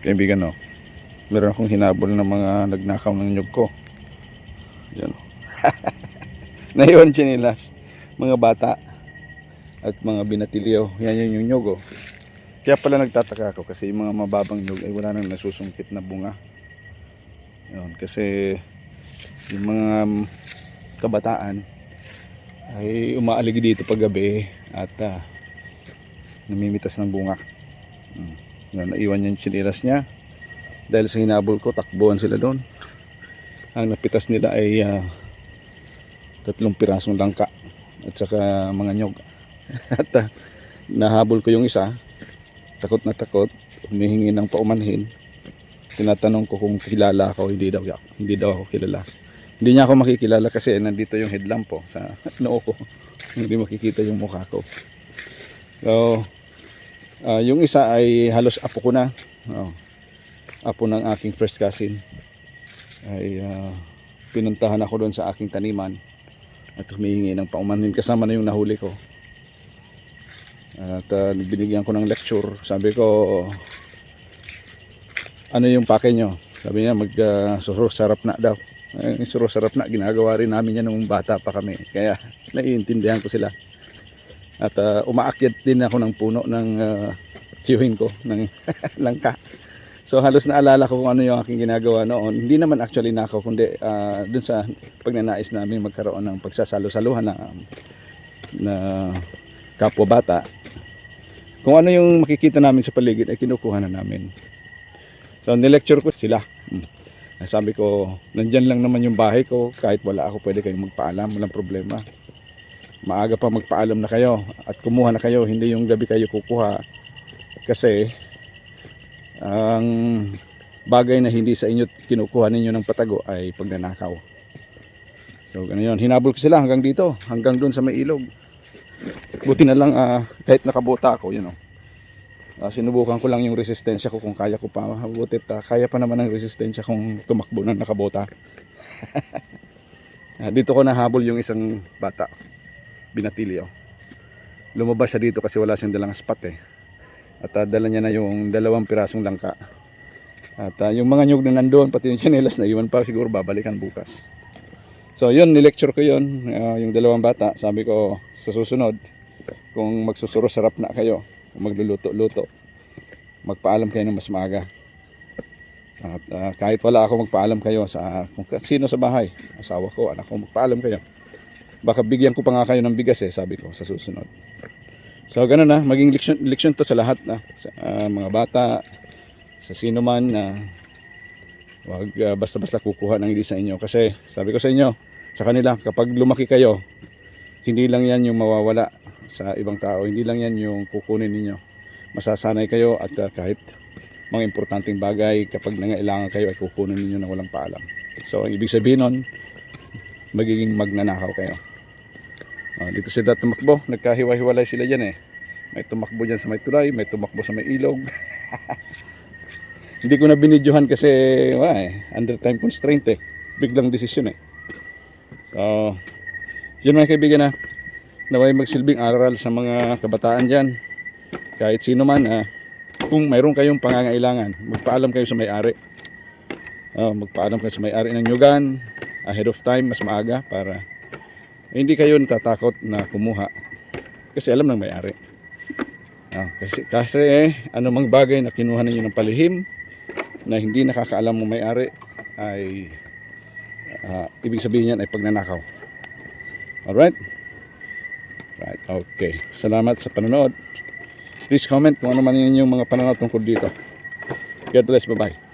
Kaibigan, no, meron akong hinabol ng mga nagnakaw ng nyug ko. Yan. Naiwan chinilas, mga bata at mga binatilyo. Yan yung nyug, oh. Kaya pala nagtataka ako kasi yung mga mababang nyug ay wala nang nasusungkit na bunga. Yun, kasi yung mga kabataan ay umaaligi dito paggabi at namimitas ng bunga. Yun, naiwan yung chinilas niya. Dahil sa hinabol ko, takbuhan sila doon. Ang napitas nila ay 3 pirasong langka at saka mga nyog. At nahabol ko yung isa, takot na takot, humihingi ng paumanhin. Tinatanong ko kung kilala ako, hindi daw ako kilala. Hindi niya ako makikilala kasi nandito yung headlamp po sa noo ko. Hindi makikita yung mukha ko. So, yung isa ay halos apo ko na. Apo ng aking first cousin. Ay pinuntahan ako doon sa aking taniman at humihingi ng paumanhin kasama na yung nahuli ko. At binigyan ko ng lecture. Sabi ko, ano yung pake nyo? Sabi niya, sarap na daw. Sarap na, ginagawa rin namin yan nung bata pa kami. Kaya naiintindihan ko sila. At umaakyat din ako ng puno ng tiyuhin ko, ng langka. So halos naalala ko kung ano yung aking ginagawa noon. Hindi naman actually nakaw, kundi dun sa pagnanais namin magkaroon ng pagsasalo-saluhan na kapwa bata. Kung ano yung makikita namin sa paligid ay kinukuha na namin. So nilecture ko sila. Sabi ko, nandyan lang naman yung bahay ko. Kahit wala ako, pwede kayong magpaalam. Walang problema. Maaga pa magpaalam na kayo at kumuha na kayo. Hindi yung gabi kayo kukuha. Kasi ang bagay na hindi sa inyo kinukuha ninyo ng patago ay pagnanakaw. So ganun yun, hinabol ko sila hanggang dito, hanggang doon sa may ilog. Buti na lang kahit nakabota ako, yun, sinubukan ko lang yung resistensya ko kung kaya ko pa. Butit kaya pa naman ang resistensya kung tumakbo ng nakabota. Dito ko nahabol yung isang bata, binatilyo. Lumabas siya dito kasi wala siyang dalang spot At dala niya na yung 2 pirasong langka. At yung mga nyug na nandoon, pati yung tsinelas na iwan pa, siguro babalikan bukas. So yun, nilecture ko yun, yung 2 bata. Sabi ko, sa susunod, kung magsusuro sarap na kayo, kung magluluto-luto, magpaalam kayo ng mas maaga. At kahit wala ako, magpaalam kayo sa kung sino sa bahay, asawa ko, anak ko, magpaalam kayo. Baka bigyan ko pa nga kayo ng bigas sabi ko, sa susunod. So ganun maging leksyon to sa lahat sa mga bata, sa sino man wag basta-basta kukuha ng hindi sa inyo. Kasi sabi ko sa inyo, sa kanila, kapag lumaki kayo, hindi lang yan yung mawawala sa ibang tao, hindi lang yan yung kukunin ninyo. Masasanay kayo at kahit mga importanteng bagay, kapag nangailangan kayo ay kukunin ninyo na walang paalam. So ang ibig sabihin nun, magiging magnanakaw kayo. Dito sila tumakbo, nagkahiwa-hiwalay sila dyan May tumakbo dyan sa may tulay, may tumakbo sa may ilog. Hindi ko na binidyohan kasi under time constraint biglang desisyon So yun mga kaibigan naway magsilbing aral sa mga kabataan dyan. Kahit sino man kung mayroon kayong pangangailangan, magpaalam kayo sa may-ari. Magpaalam kayo sa may-ari ng nyugan ahead of time, mas maaga, para hindi kayo natatakot na kumuha kasi alam ng may-ari. Kasi anumang bagay na kinuha ninyo ng palihim na hindi nakakaalam ng may-ari ay ibig sabihin yan ay pagnanakaw. Alright? Right, okay. Salamat sa panonood. Please comment kung ano man yung mga panonood tungkol dito. God bless, bye-bye.